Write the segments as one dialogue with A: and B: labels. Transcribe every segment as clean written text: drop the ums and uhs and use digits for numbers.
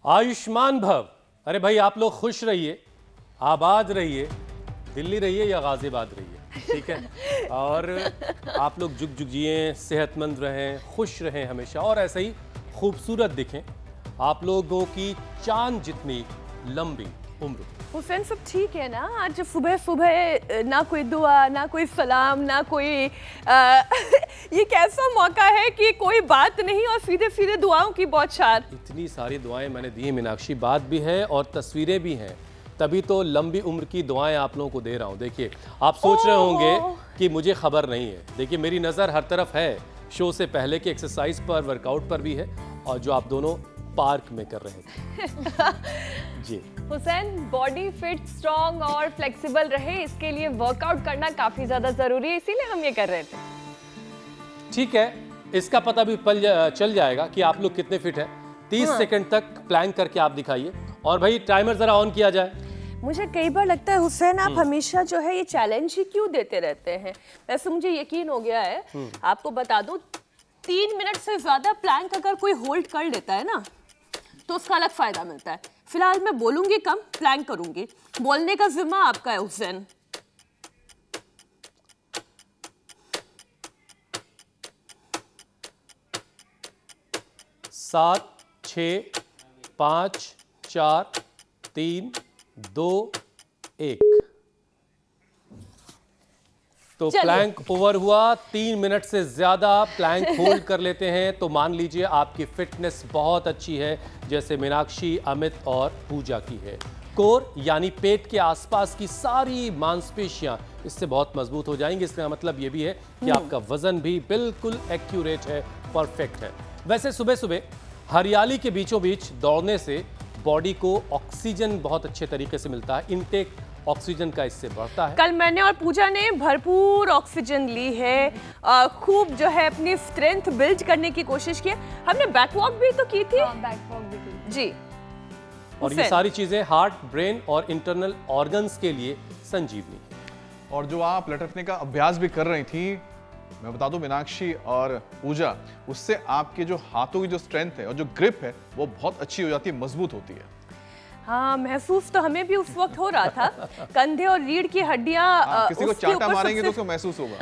A: आयुष्मान भव। अरे भाई आप लोग खुश रहिए, आबाद रहिए, दिल्ली रहिए या गाजियाबाद रहिए, ठीक है। और आप लोग जुग जुग जिए, सेहतमंद रहें, खुश रहें हमेशा और ऐसे ही खूबसूरत दिखें। आप लोगों की चांद जितनी लंबी उम्र।
B: हुसैन सब ठीक है ना? आज सुबह सुबह ना कोई दुआ, ना कोई सलाम, ना कोई ये कैसा मौका है कि कोई बात नहीं और सीधे सीधे दुआओं की बौछार।
A: इतनी सारी दुआएं मैंने दी हैं मीनाक्षी, बात भी है और तस्वीरें भी हैं, तभी तो लंबी उम्र की दुआएं आप लोगों को दे रहा हूं। देखिए आप सोच रहे होंगे कि मुझे खबर नहीं है, देखिए मेरी नज़र हर तरफ है, शो से पहले की एक्सरसाइज पर, वर्कआउट पर भी है और जो आप दोनों पार्क में कर रहे थे। जी
B: हुसैन, बॉडी फिट, स्ट्रॉन्ग और फ्लेक्सिबल रहे, इसके लिए वर्कआउट करना काफी ज्यादा जरूरी है, इसीलिए हम ये कर रहे थे।
A: ठीक है, इसका पता भी चल जाएगा कि आप लोग कितने फिट हैं। 30 सेकंड तक प्लैंक करके आप दिखाइए और भाई टाइमर जरा ऑन किया जाए।
B: मुझे कई बार लगता है हुसैन आप हमेशा जो है ये चैलेंज ही क्यों देते रहते हैं। वैसे मुझे यकीन हो गया है, आपको बता दूं 3 मिनट से ज्यादा प्लैंक अगर कोई होल्ड कर लेता है ना तो उसका अलग फायदा मिलता है। फिलहाल मैं बोलूंगी कम, प्लैंक करूंगी, बोलने का जिम्मा आपका है हुसैन।
A: सात, 6, 5, 4, 3, 2, 1। तो प्लैंक ओवर हुआ। 3 मिनट से ज्यादा प्लैंक होल्ड कर लेते हैं तो मान लीजिए आपकी फिटनेस बहुत अच्छी है, जैसे मीनाक्षी, अमित और पूजा की है। कोर यानी पेट के आसपास की सारी मांसपेशियां इससे बहुत मजबूत हो जाएंगी। इसका मतलब ये भी है कि आपका वजन भी बिल्कुल एक्यूरेट है, परफेक्ट है। वैसे सुबह सुबह हरियाली के बीचों बीच दौड़ने से बॉडी को ऑक्सीजन बहुत अच्छे तरीके से मिलता है, इनटेक ऑक्सीजन का इससे बढ़ता है।
B: कल मैंने और पूजा ने भरपूर ऑक्सीजन ली है, खूब जो है अपनी स्ट्रेंथ बिल्ड करने की कोशिश की है। हमने बैकवॉक भी तो की थी।
C: बैकवॉक भी की
B: जी।
A: और ये सारी चीजें हार्ट, ब्रेन और इंटरनल ऑर्गन्स के लिए संजीवनी है।
D: और जो आप लटकने का अभ्यास भी कर रही थी, मैं बता दूं मीनाक्षी और पूजा, उससे आपके जो हाथों की जो स्ट्रेंथ है और जो ग्रिप है वो बहुत अच्छी हो जाती है, मजबूत होती है।
B: हाँ, महसूस तो हमें भी उस वक्त हो रहा था। कंधे और रीढ़ की हड्डियां
D: किसी को चाटा मारेंगे तो उसको महसूस होगा।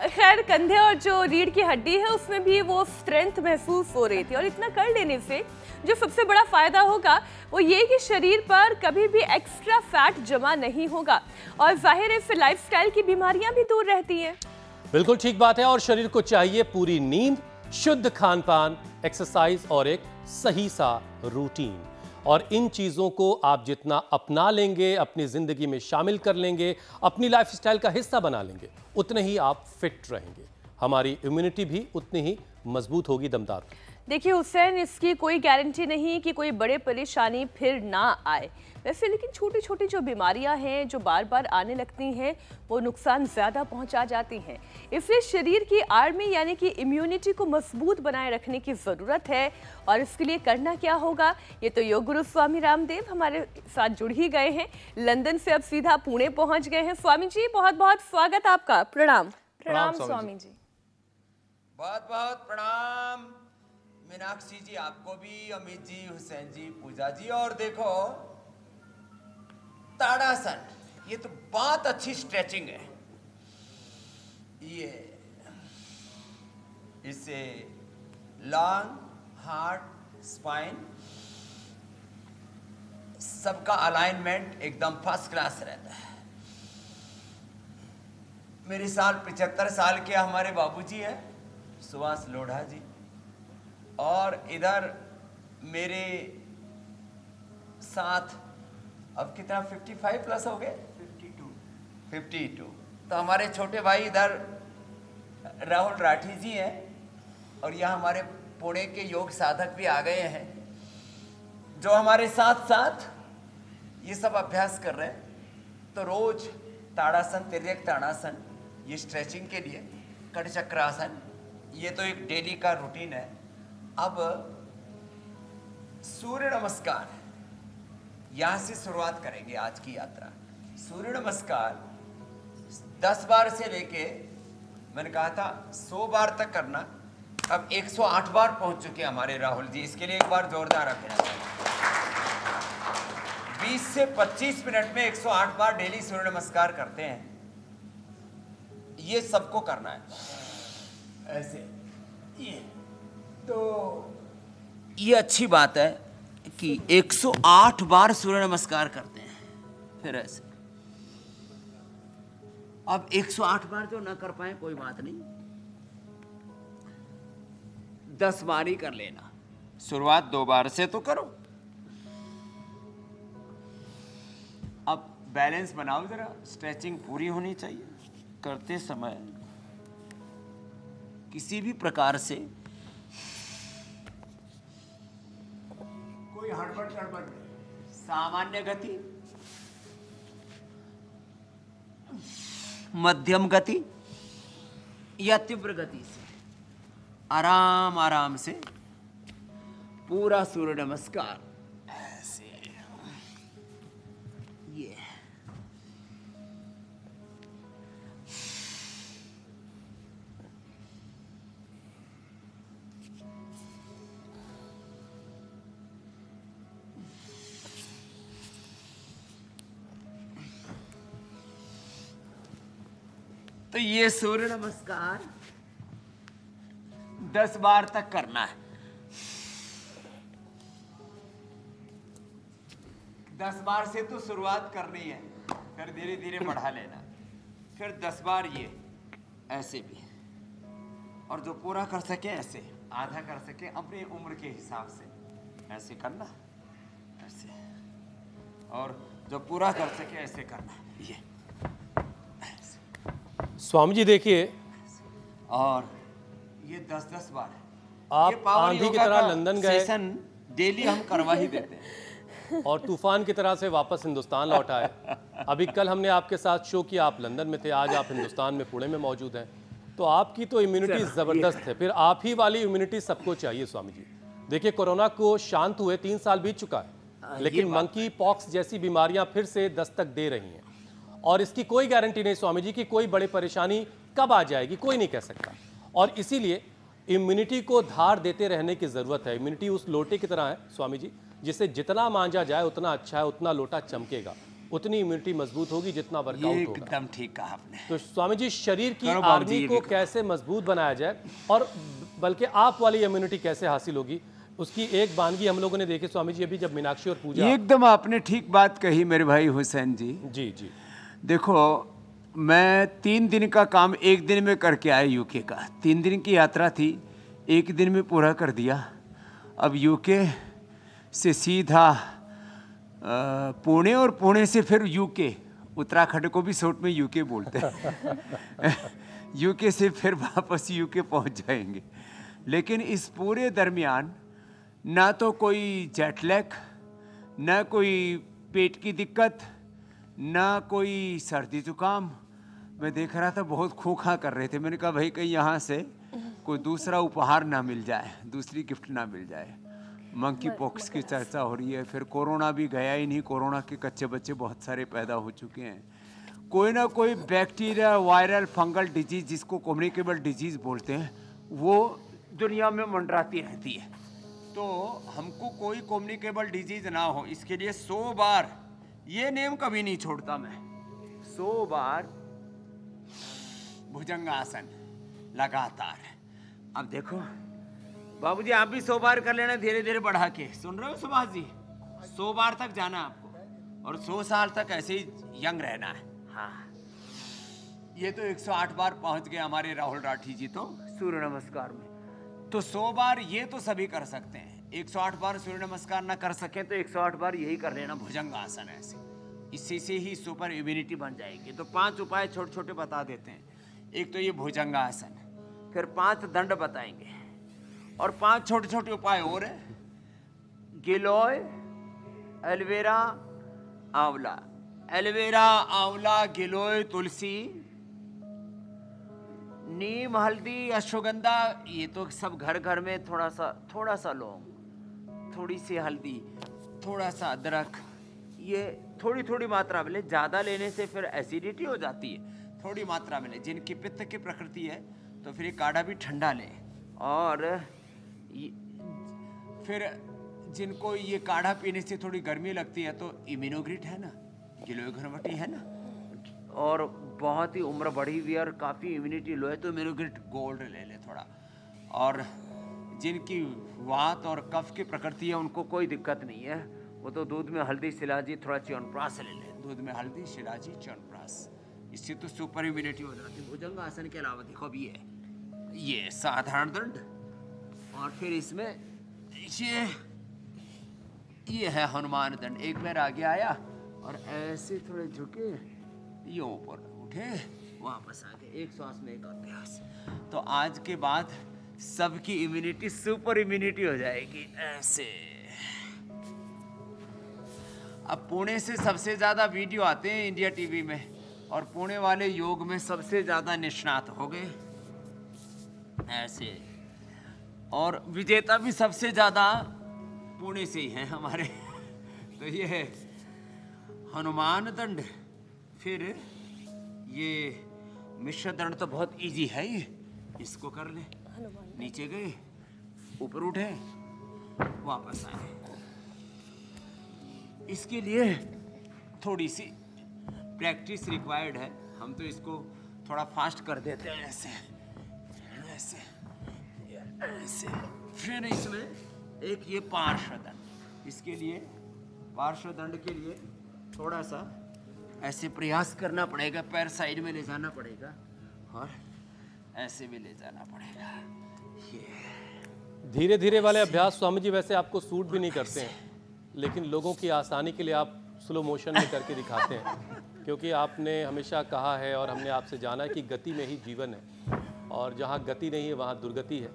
B: खैर, कंधे और जो रीढ़ की हड्डी है उसमें भी वो स्ट्रेंथ महसूस हो रही थी। और इतना कर लेने से जो सबसे बड़ा फायदा होगा वो ये कि शरीर पर कभी भी एक्स्ट्रा फैट जमा नहीं होगा और जाहिर है फिर लाइफस्टाइल की बीमारियां भी दूर रहती हैं।
A: बिल्कुल ठीक बात है। और शरीर को चाहिए पूरी नींद, शुद्ध खान पान, एक्सरसाइज और एक सही सा रूटीन। और इन चीज़ों को आप जितना अपना लेंगे, अपनी ज़िंदगी में शामिल कर लेंगे, अपनी लाइफस्टाइल का हिस्सा बना लेंगे, उतने ही आप फिट रहेंगे। हमारी इम्यूनिटी भी उतनी ही मजबूत होगी, दमदार।
B: देखिए हुसैन, इसकी कोई गारंटी नहीं कि कोई बड़े परेशानी फिर ना आए वैसे, लेकिन छोटी छोटी जो बीमारियां हैं जो बार बार आने लगती हैं वो नुकसान ज़्यादा पहुंचा जाती हैं। इसलिए शरीर की आर्मी यानी कि इम्यूनिटी को मजबूत बनाए रखने की ज़रूरत है। और इसके लिए करना क्या होगा, ये तो योग गुरु स्वामी रामदेव हमारे साथ जुड़ ही गए हैं। लंदन से अब सीधा पुणे पहुँच गए हैं। स्वामी जी, बहुत बहुत स्वागत आपका। प्रणाम।
C: प्रणाम स्वामी जी।
E: बहुत बहुत प्रणाम मीनाक्षी जी, आपको भी, अमित जी, हुसैन जी, पूजा जी। और देखो ताड़ासन, ये तो बहुत अच्छी स्ट्रेचिंग है। ये इससे लंग, हार्ट, स्पाइन सबका अलाइनमेंट एकदम फर्स्ट क्लास रहता है। मेरे साल 75 साल के हमारे बाबूजी हैं, सुभाष लोढ़ा जी। और इधर मेरे साथ अब कितना 55 प्लस हो गए, 52। तो हमारे छोटे भाई इधर राहुल राठी जी हैं और यहाँ हमारे पुणे के योग साधक भी आ गए हैं जो हमारे साथ साथ ये सब अभ्यास कर रहे हैं। तो रोज ताड़ासन, तिर्यक ताड़ासन, ये स्ट्रेचिंग के लिए, कटचक्रासन, ये तो एक डेली का रूटीन है। अब सूर्य नमस्कार, यहां से शुरुआत करेंगे आज की यात्रा। सूर्य नमस्कार 10 बार से लेके, मैंने कहा था 100 बार तक करना। अब 108 बार पहुंच चुके हैं हमारे राहुल जी, इसके लिए एक बार जोरदार अभिनंदन। 20 से 25 मिनट में 108 बार डेली सूर्य नमस्कार करते हैं। ये सबको करना है ऐसे। ये तो ये अच्छी बात है कि 108 बार सूर्य नमस्कार करते हैं, फिर ऐसे। अब 108 बार जो ना कर पाए कोई बात नहीं, 10 बार ही कर लेना। शुरुआत 2 बार से तो करो। अब बैलेंस बनाओ जरा, स्ट्रेचिंग पूरी होनी चाहिए। करते समय किसी भी प्रकार से कोई हड़बड़ गड़बड़ नहीं, सामान्य गति, मध्यम गति या तीव्र गति से आराम आराम से पूरा सूर्य नमस्कार ऐसे। ये तो ये सूर्य नमस्कार 10 बार तक करना है। 10 बार से तो शुरुआत करनी है, फिर धीरे धीरे बढ़ा लेना, फिर 10 बार ये ऐसे भी, और जो पूरा कर सके ऐसे, आधा कर सके अपनी उम्र के हिसाब से ऐसे करना, ऐसे, और जो पूरा कर सके ऐसे करना, ये
A: स्वामी जी देखिए,
E: और ये 10-10 बार है।
A: आप
E: ये पावर
A: आंधी की
E: योगा
A: तरह
E: का
A: लंदन गए
E: सेशन डेली हम करवा ही देते हैं।
A: और तूफान की तरह से वापस हिंदुस्तान लौट आए। अभी कल हमने आपके साथ शो किया, आप लंदन में थे, आज आप हिंदुस्तान में पुणे में मौजूद हैं। तो आपकी तो इम्यूनिटी ज़बरदस्त है, फिर आप ही वाली इम्यूनिटी सबको चाहिए स्वामी जी। देखिए कोरोना को शांत हुए 3 साल बीत चुका है, लेकिन मंकी पॉक्स जैसी बीमारियां फिर से दस्तक दे रही हैं, और इसकी कोई गारंटी नहीं स्वामी जी कि कोई बड़ी परेशानी कब आ जाएगी, कोई नहीं कह सकता। और इसीलिए इम्यूनिटी को धार देते रहने की ज़रूरत है। इम्यूनिटी उस लोटे की तरह है स्वामी जी, जिसे जितना मांझा जाए उतना अच्छा है, उतना लोटा चमकेगा, उतनी इम्यूनिटी मजबूत होगी जितना वर्कआउट होगा।
E: एकदम ठीक कहा आपने।
A: तो स्वामी जी शरीर की
E: करो बाबू जी,
A: आर्मी
E: ये
A: को
E: भी
A: कैसे मजबूत बनाया जाए, और बल्कि आप वाली इम्यूनिटी कैसे हासिल होगी, उसकी एक वानगी हम लोगों ने देखी स्वामी जी अभी, जब मीनाक्षी और पूजा।
E: एकदम आपने ठीक बात कही मेरे भाई हुसैन जी।
A: जी जी
E: देखो, मैं 3 दिन का काम 1 दिन में करके आया यूके का। 3 दिन की यात्रा थी, 1 दिन में पूरा कर दिया। अब यूके से सीधा पुणे, और पुणे से फिर यूके, उत्तराखंड को भी शॉर्ट में यूके बोलते हैं। यूके से फिर वापस यूके पहुंच जाएंगे। लेकिन इस पूरे दरमियान ना तो कोई जेट लैग, ना कोई पेट की दिक्कत, ना कोई सर्दी जुकाम। मैं देख रहा था बहुत खोखा कर रहे थे। मैंने कहा भाई कहीं यहाँ से कोई दूसरा उपहार ना मिल जाए, दूसरी गिफ्ट ना मिल जाए। मंकी पॉक्स की चर्चा हो रही है, फिर कोरोना भी गया ही नहीं। कोरोना के कच्चे बच्चे बहुत सारे पैदा हो चुके हैं। कोई ना कोई बैक्टीरिया, वायरल, फंगल डिजीज, जिसको कम्युनिकेबल डिजीज बोलते हैं, वो दुनिया में मंडराती रहती है। तो हमको कोई कम्युनिकेबल डिजीज ना हो, इसके लिए 100 बार, ये नेम कभी नहीं छोड़ता मैं, 100 बार भुजंगासन लगातार। अब देखो बाबूजी, आप भी 100 बार कर लेना, धीरे धीरे बढ़ा के। सुन रहे हो सुभाष जी, 100 बार तक जाना आपको, और 100 साल तक ऐसे ही यंग रहना है। हाँ, ये तो 108 बार पहुंच गए हमारे राहुल राठी जी तो सूर्य नमस्कार में। तो 100 बार ये तो सभी कर सकते हैं। 108 बार सूर्य नमस्कार ना कर सके तो 108 बार यही कर लेना, भुजंगासन ऐसे। इसी से ही सुपर इम्यूनिटी बन जाएगी। तो 5 उपाय छोटे छोटे बता देते हैं। एक तो ये भुजंगासन, फिर 5 दंड बताएंगे, और 5 छोटे छोटे उपाय और हैं। गिलोय, एलोवेरा, आंवला। एलोवेरा, आंवला, गिलोय, तुलसी, नीम, हल्दी, अश्वगंधा, ये तो सब घर घर में। थोड़ा सा लौंग, थोड़ी सी हल्दी, थोड़ा सा अदरक, ये थोड़ी थोड़ी मात्रा में ले। ज़्यादा लेने से फिर एसिडिटी हो जाती है, थोड़ी मात्रा में ले। जिनकी पित्त की प्रकृति है तो फिर ये काढ़ा भी ठंडा ले, और फिर जिनको ये काढ़ा पीने से थोड़ी गर्मी लगती है तो इम्यूनोग्रिट है ना, गिलोय घरवटी है ना, और बहुत ही उम्र बढ़ी हुई है और काफ़ी इम्यूनिटी लो है तो इम्यूनोग्रिट गोल्ड ले ले थोड़ा। और जिनकी वात और कफ की प्रकृति है उनको कोई दिक्कत नहीं है, वो तो दूध में हल्दी शिलाजी थोड़ा च्यवनप्राश ले लें। दूध में हल्दी शिलाजी च्यवनप्राश, इससे तो सुपर इम्यूनिटी हो जाती है। भुजंग आसन के अलावा देखो अभी ये साधारण दंड, और फिर इसमें ये है हनुमान दंड। एक बार आगे आया और ऐसे थोड़े झुके, ये ऊपर उठे, वापस आ गए। एक श्वास में एक अभ्यास। तो आज के बाद सबकी इम्यूनिटी सुपर इम्यूनिटी हो जाएगी ऐसे। अब पुणे से सबसे ज्यादा वीडियो आते हैं इंडिया टीवी में, और पुणे वाले योग में सबसे ज्यादा निष्णात हो गए ऐसे, और विजेता भी सबसे ज्यादा पुणे से ही हैं हमारे। तो ये है हनुमान दंड। फिर ये मिश्र दंड तो बहुत इजी है, ये इसको कर ले। नीचे गए, ऊपर उठे, वापस आए। इसके लिए थोड़ी सी प्रैक्टिस रिक्वायर्ड है। हम तो इसको थोड़ा फास्ट कर देते हैं ऐसे ऐसे ऐसे। फिर इसमें एक ये पार्श्व दंड। इसके लिए पार्श्व दंड के लिए थोड़ा सा ऐसे प्रयास करना पड़ेगा, पैर साइड में ले जाना पड़ेगा और ऐसे भी ले जाना पड़ेगा। ये
A: धीरे धीरे वाले अभ्यास स्वामी जी वैसे आपको सूट भी नहीं करते हैं, लेकिन लोगों की आसानी के लिए आप स्लो मोशन में करके दिखाते हैं, क्योंकि आपने हमेशा कहा है और हमने आपसे जाना है कि गति में ही जीवन है, और जहाँ गति नहीं है वहाँ दुर्गति है।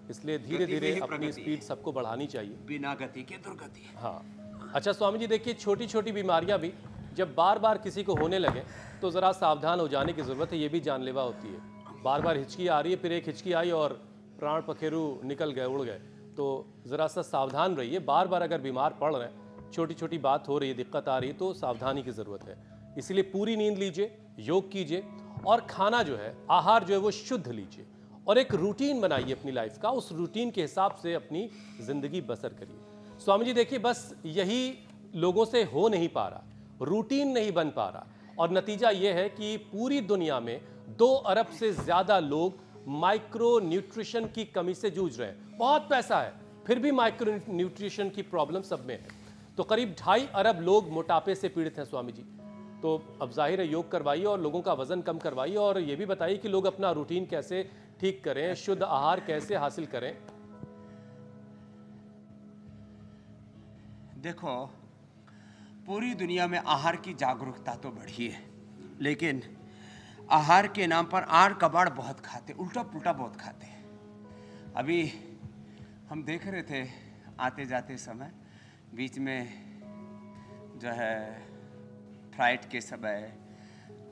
A: इसलिए धीरे धीरे अपनी स्पीड सबको बढ़ानी चाहिए।
E: बिना गति के दुर्गति।
A: हाँ, अच्छा स्वामी जी देखिए, छोटी छोटी बीमारियाँ भी जब बार बार किसी को होने लगे तो ज़रा सावधान हो जाने की ज़रूरत है। ये भी जानलेवा होती है। बार बार हिचकी आ रही है, फिर एक हिचकी आई और प्राण पखेरु निकल गए, उड़ गए, तो ज़रा सा सावधान रहिए। बार बार अगर बीमार पड़ रहे हैं, छोटी छोटी बात हो रही है, दिक्कत आ रही है, तो सावधानी की ज़रूरत है। इसलिए पूरी नींद लीजिए, योग कीजिए, और खाना जो है, आहार जो है वो शुद्ध लीजिए, और एक रूटीन बनाइए अपनी लाइफ का। उस रूटीन के हिसाब से अपनी ज़िंदगी बसर करिए। स्वामी जी देखिए, बस यही लोगों से हो नहीं पा रहा, रूटीन नहीं बन पा रहा, और नतीजा ये है कि पूरी दुनिया में 2 अरब से ज़्यादा लोग माइक्रो न्यूट्रिशन की कमी से जूझ रहे हैं। बहुत पैसा है, फिर भी माइक्रो न्यूट्रिशन की प्रॉब्लम सब में है। तो करीब 2.5 अरब लोग मोटापे से पीड़ित हैं स्वामी जी। तो अब जाहिर है योग करवाइए और लोगों का वजन कम करवाइए, और ये भी बताइए कि लोग अपना रूटीन कैसे ठीक करें, शुद्ध आहार कैसे हासिल करें।
E: देखो, पूरी दुनिया में आहार की जागरूकता तो बढ़ी है, लेकिन आहार के नाम पर आड़ कबाड़ बहुत खाते, उल्टा पुल्टा बहुत खाते हैं। अभी हम देख रहे थे आते जाते समय, बीच में जो है फ्लाइट के समय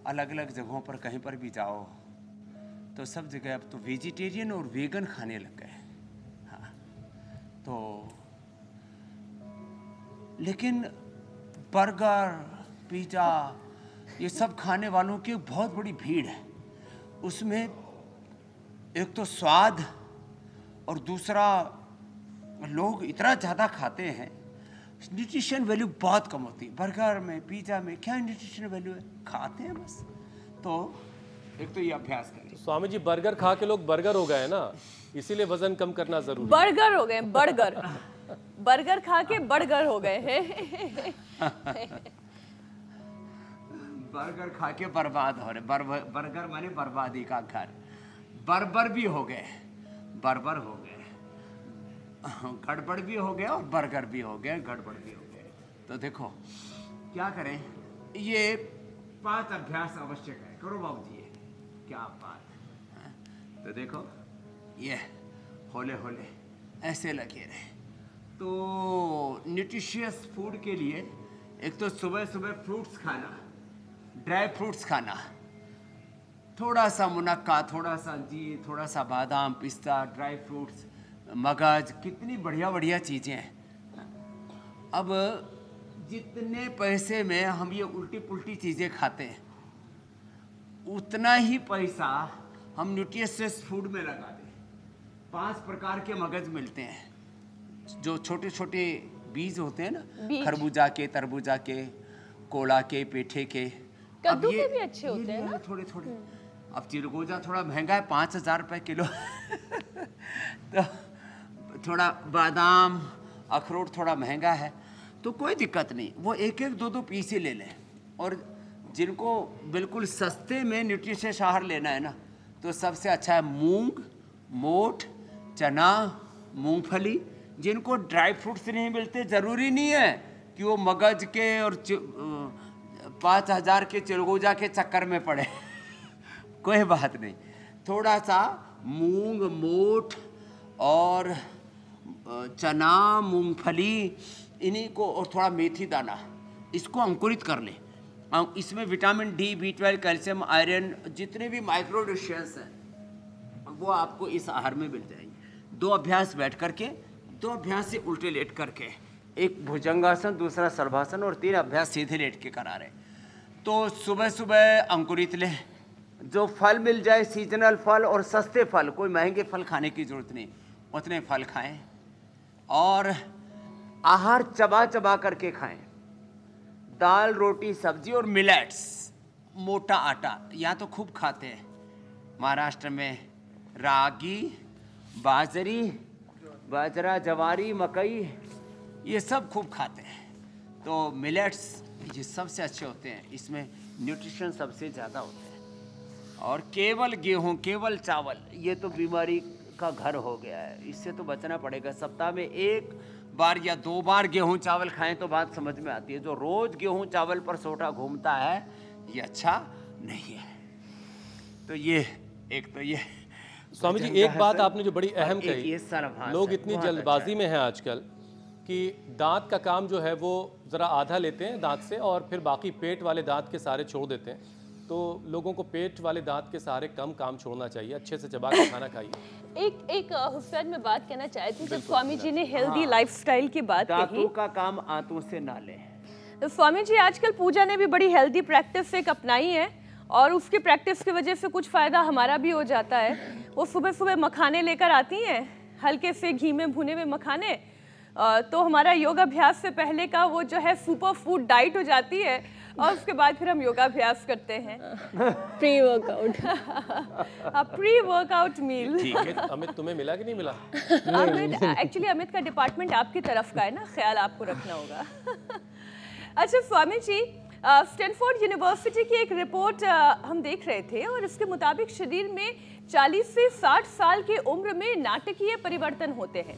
E: अलग अलग जगहों पर कहीं पर भी जाओ तो सब जगह अब तो वेजिटेरियन और वेगन खाने लग गए। हाँ, तो लेकिन बर्गर, पिज़्ज़ा, ये सब खाने वालों की बहुत बड़ी भीड़ है। उसमें एक तो स्वाद, और दूसरा लोग इतना ज़्यादा खाते हैं, न्यूट्रिशन वैल्यू बहुत कम होती है। बर्गर में, पिज़्ज़ा में क्या न्यूट्रिशन वैल्यू है, खाते हैं बस। तो एक तो ये अभ्यास करें।
A: स्वामी जी बर्गर खा के लोग बर्गर हो गए ना, इसीलिए वजन कम करना जरूरी है।
B: बर्गर हो गए, बर्गर बर्गर खा के बर्गर हो गए हैं।
E: बर्गर खा के बर्बाद हो रहे। बर्गर माने बर्बादी का घर। बर्बर भी हो गए, बर्बर हो गए, गड़बड़ भी हो गया, और बर्गर भी हो गए, गड़बड़ भी हो गए। तो देखो क्या करें, ये 5 अभ्यास आवश्यक है। करो बाबू जी, ये क्या बात है। तो देखो, ये होले होले ऐसे लगे रहे। तो न्यूट्रिशियस फूड के लिए एक तो सुबह सुबह फ्रूट्स खाना, ड्राई फ्रूट्स खाना, थोड़ा सा मुनक्का, थोड़ा सा अंजीर, थोड़ा सा बादाम, पिस्ता, ड्राई फ्रूट्स, मगज, कितनी बढ़िया बढ़िया चीज़ें हैं। अब जितने पैसे में हम ये उल्टी पुल्टी चीज़ें खाते हैं, उतना ही पैसा हम न्यूट्रिशियस फूड में लगा दें। 5 प्रकार के मगज मिलते हैं, जो छोटे छोटे बीज होते हैं ना,
B: बीज।
E: खरबूजा के, तरबूजा के, कोला के, पेठे के।
B: कद्दू
E: अब ये-
B: के भी अच्छे
E: ये
B: होते हैं
E: लिए
B: ना?
E: थोड़े थोड़े। अब चिलगोजा थोड़ा महंगा है, 5,000 रुपए किलो। तो थोड़ा बादाम, अखरोट थोड़ा महंगा है, तो कोई दिक्कत नहीं, वो एक एक 2-2 पीस ही ले लें। और जिनको बिल्कुल सस्ते में न्यूट्रिशियस आहार लेना है ना, तो सबसे अच्छा है मूंग, मोठ, चना, मूंगफली। जिनको ड्राई फ्रूट्स नहीं मिलते, ज़रूरी नहीं है कि वो मगज के और 5,000 के चिलगोजा के चक्कर में पड़े। कोई बात नहीं, थोड़ा सा मूंग, मोठ और चना, मूंगफली, इन्हीं को, और थोड़ा मेथी दाना, इसको अंकुरित कर लें। इसमें vitamin D, B12, calcium, iron, जितने भी माइक्रो न्यूट्रिएंट्स हैं वो आपको इस आहार में मिल जाएंगे। 2 अभ्यास बैठ करके, 2 अभ्यास से उल्टे लेट करके, एक भुजंगासन, दूसरा सर्वासन, और 3 अभ्यास सीधे लेट के करा रहे। तो सुबह सुबह अंकुरित लें, जो फल मिल जाए, सीजनल फल और सस्ते फल, कोई महंगे फल खाने की जरूरत नहीं, उतने फल खाएं। और आहार चबा चबा करके खाएं, दाल, रोटी, सब्जी और मिलेट्स, मोटा आटा, यहाँ तो खूब खाते हैं महाराष्ट्र में, रागी, बाजरी, बाजरा, जवारी, मकई, ये सब खूब खाते हैं। तो मिलेट्स ये सबसे अच्छे होते हैं, इसमें न्यूट्रिशन सबसे ज़्यादा होते हैं। और केवल गेहूँ, केवल चावल, ये तो बीमारी का घर हो गया है, इससे तो बचना पड़ेगा। सप्ताह में 1 बार या 2 बार गेहूं चावल खाएं तो बात समझ में आती है। जो रोज गेहूं चावल पर सोटा घूमता है, ये अच्छा नहीं है। तो ये एक तो ये
A: स्वामी जी, एक बात आपने जो बड़ी अहम कही,
E: ये सर्वभाषा
A: लोग
E: है,
A: इतनी
E: बहुत
A: जल्दबाजी
E: अच्छा
A: में हैं आजकल कि दांत का काम जो है वो ज़रा आधा लेते हैं दांत से, और फिर बाकी पेट वाले दांत के सहारे छोड़ देते हैं। तो लोगों को पेट वाले दांत के सहारे कम काम छोड़ना चाहिए, अच्छे से चबा के खाना खाइए।
B: एक हुसैन में बात कहना चाहती हूँ, जब स्वामी जी ने हेल्दी लाइफस्टाइल की बात कही,
E: दांतों का काम आंतों से ना लें।
B: तो स्वामी जी आजकल पूजा ने भी बड़ी हेल्दी प्रैक्टिस एक अपनाई है, और उसकी प्रैक्टिस की वजह से कुछ फ़ायदा हमारा भी हो जाता है। वो सुबह सुबह मखाने लेकर आती हैं, हल्के से घी में भुने हुए मखाने, तो हमारा योगाभ्यास से पहले का वो जो है सुपर फूड डाइट हो जाती है, और उसके बाद फिर हम योगाभ्यास करते हैं।
C: Pre workout.
B: Pre workout meal.
A: ठीक है, अमित तुम्हें मिला कि नहीं मिला?
B: अमित, एक्चुअली अमित का डिपार्टमेंट आपकी तरफ का है ना, ख्याल आपको रखना होगा। अच्छा स्वामी जी, स्टैनफोर्ड यूनिवर्सिटी की एक रिपोर्ट हम देख रहे थे, और इसके मुताबिक शरीर में 40 से 60 साल की उम्र में नाटकीय परिवर्तन होते हैं।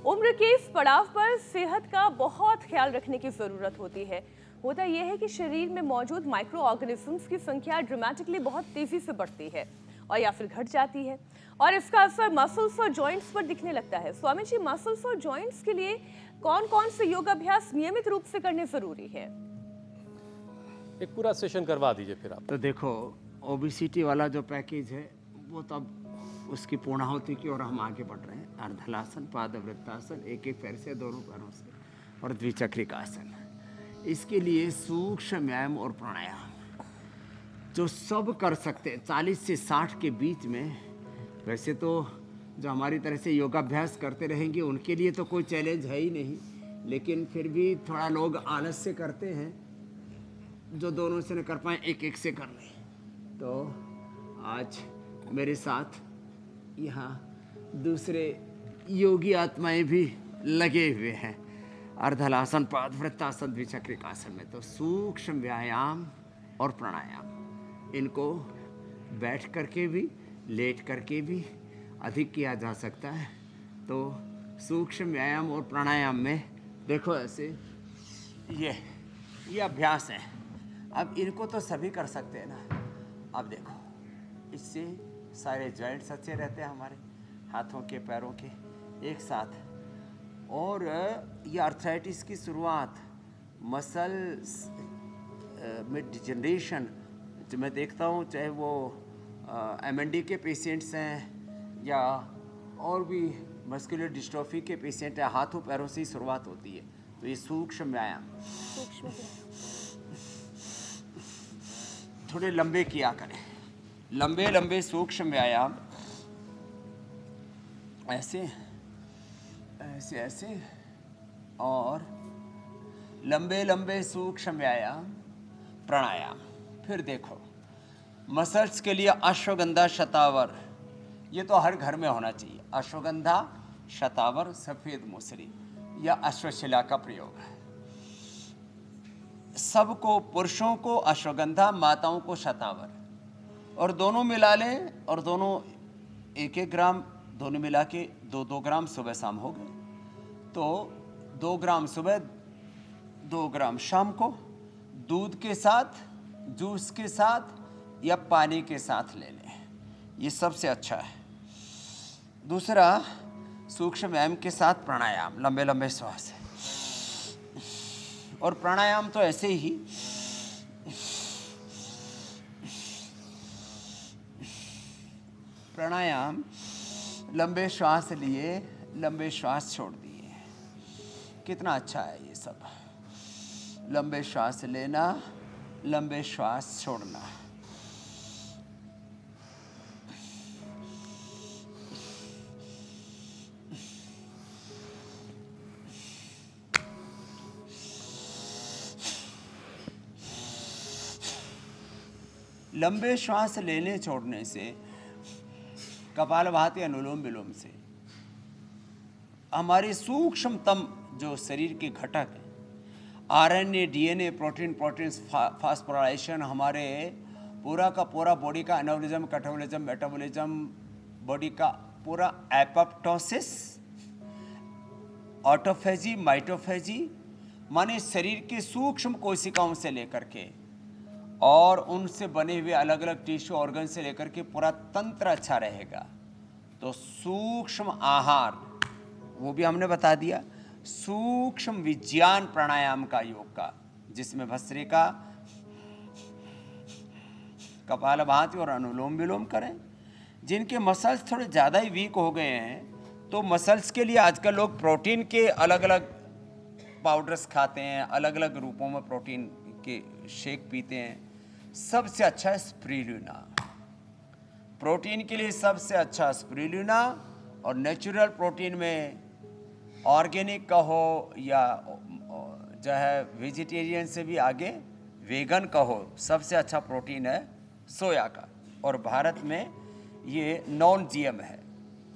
B: उम्र के इस पड़ाव पर सेहत का बहुत ख्याल रखने की ज़रूरत होती है। होता यह है कि शरीर में मौजूद माइक्रो ऑर्गेनिजम्स की संख्या ड्रामेटिकली बहुत तेज़ी से बढ़ती है, और या फिर घट जाती है, और इसका असर मसल्स और जॉइंट्स पर दिखने लगता है। स्वामी जी, मसल्स और जॉइंट्स के लिए कौन कौन से योगाभ्यास नियमित रूप से करने ज़रूरी है?
A: एक पूरा सेशन करवा दीजिए फिर आप।
E: तो देखो, ओबिसिटी वाला जो पैकेज है वो तो अब उसकी पूर्णाहुति की ओर हम आगे बढ़ रहे हैं। अर्धलासन, पादवृत्तासन, एक एक पैर से, दोनों पैरों से, और द्विचक्रिकासन। इसके लिए सूक्ष्म व्यायाम और प्राणायाम जो सब कर सकते हैं 40 से 60 के बीच में। वैसे तो जो हमारी तरह से योगाभ्यास करते रहेंगे उनके लिए तो कोई चैलेंज है ही नहीं, लेकिन फिर भी थोड़ा लोग आलस से करते हैं, जो दोनों से न कर पाए एक एक से कर लें। तो आज मेरे साथ यहाँ दूसरे योगी आत्माएं भी लगे हुए हैं अर्धलासन, पादवृत्तासन, द्विचक्रिकासन में। तो सूक्ष्म व्यायाम और प्राणायाम, इनको बैठ करके भी, लेट करके भी अधिक किया जा सकता है। तो सूक्ष्म व्यायाम और प्राणायाम में देखो, ऐसे ये अभ्यास है। अब इनको तो सभी कर सकते हैं ना। अब देखो, इससे सारे जॉइंट्स अच्छे रहते हैं हमारे, हाथों के, पैरों के एक साथ। और ये आर्थराइटिस की शुरुआत, मसल्स में डिजनरेशन जो मैं देखता हूँ, चाहे वो MND के पेशेंट्स हैं या और भी मस्कुलर डिस्ट्रोफी के पेशेंट हैं, हाथों पैरों से ही शुरुआत होती है। तो ये सूक्ष्म व्यायाम थोड़े लंबे किया करें, लंबे लंबे सूक्ष्म व्यायाम। ऐसे ऐसे ऐसे, और लंबे लंबे सूक्ष्म व्यायाम प्राणायाम। फिर देखो, मसल्स के लिए अश्वगंधा शतावर, ये तो हर घर में होना चाहिए। अश्वगंधा शतावर सफ़ेद मूसली या अश्वशिला का प्रयोग है। सबको, पुरुषों को अश्वगंधा, माताओं को शतावर, और दोनों मिला लें, और दोनों 1-1 ग्राम, दोनों मिला के 2-2 ग्राम सुबह शाम हो गए। तो 2 ग्राम सुबह, 2 ग्राम शाम को, दूध के साथ, जूस के साथ या पानी के साथ ले लें, ये सबसे अच्छा है। दूसरा, सूक्ष्म व्यायाम के साथ प्राणायाम, लंबे लंबे श्वास है। और प्राणायाम तो ऐसे ही, प्राणायाम लंबे श्वास लिए, लंबे श्वास छोड़ दिए। कितना अच्छा है ये सब, लंबे श्वास लेना, लंबे श्वास छोड़ना। लंबे श्वास लेने छोड़ने से, कपालभाति, अनुलोम विलोम से हमारे सूक्ष्मतम जो शरीर के घटक हैं, आरएनए, डीएनए, प्रोटीन, फास्फोराइलेशन, हमारे पूरा का पूरा बॉडी का एनाबॉलिज्म, कैटाबॉलिज्म, मेटाबॉलिज्म, बॉडी का पूरा एपोप्टोसिस, ऑटोफेजी, माइटोफेजी, माने शरीर के सूक्ष्म कोशिकाओं से लेकर के और उनसे बने हुए अलग अलग टिश्यू ऑर्गन से लेकर के पूरा तंत्र अच्छा रहेगा। तो सूक्ष्म आहार, वो भी हमने बता दिया। सूक्ष्म विज्ञान प्राणायाम का, योग का, जिसमें भस्त्रिका, कपालभाति और अनुलोम विलोम करें। जिनके मसल्स थोड़े ज़्यादा ही वीक हो गए हैं, तो मसल्स के लिए आजकल लोग प्रोटीन के अलग अलग पाउडर्स खाते हैं, अलग अलग रूपों में प्रोटीन के शेक पीते हैं। सबसे अच्छा है स्पिरुलिना, प्रोटीन के लिए सबसे अच्छा स्पिरुलिना। और नेचुरल प्रोटीन में ऑर्गेनिक का हो या जो है वेजिटेरियन से भी आगे वेगन का हो, सबसे अच्छा प्रोटीन है सोया का। और भारत में ये नॉन जीएम है,